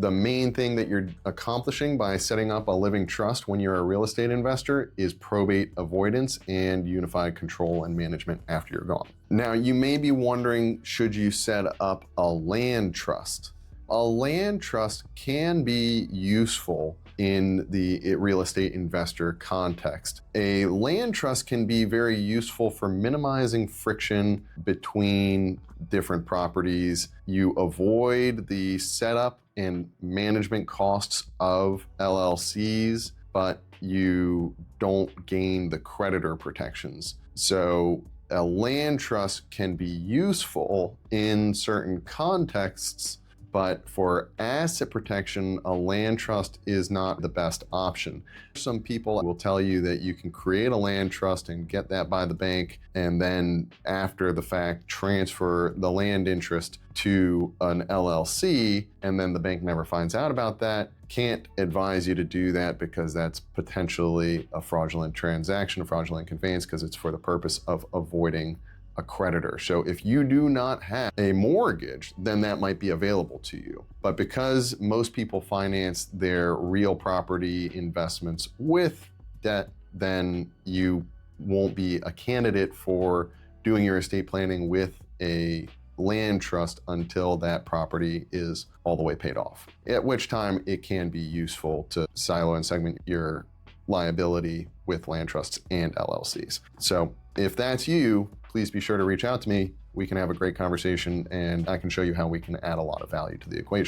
The main thing that you're accomplishing by setting up a living trust when you're a real estate investor is probate avoidance and unified control and management after you're gone. Now, you may be wondering, should you set up a land trust? A land trust can be useful in the real estate investor context. A land trust can be very useful for minimizing friction between different properties. You avoid the setup and management costs of LLCs, but you don't gain the creditor protections. So a land trust can be useful in certain contexts, but for asset protection, a land trust is not the best option. Some people will tell you that you can create a land trust and get that by the bank, and then after the fact, transfer the land interest to an LLC, and then the bank never finds out about that. Can't advise you to do that because that's potentially a fraudulent transaction, a fraudulent conveyance, because it's for the purpose of avoiding a creditor. So if you do not have a mortgage, then that might be available to you. But because most people finance their real property investments with debt, then you won't be a candidate for doing your estate planning with a land trust until that property is all the way paid off, at which time it can be useful to silo and segment your liability with land trusts and LLCs. So if that's you, please be sure to reach out to me. We can have a great conversation and I can show you how we can add a lot of value to the equation.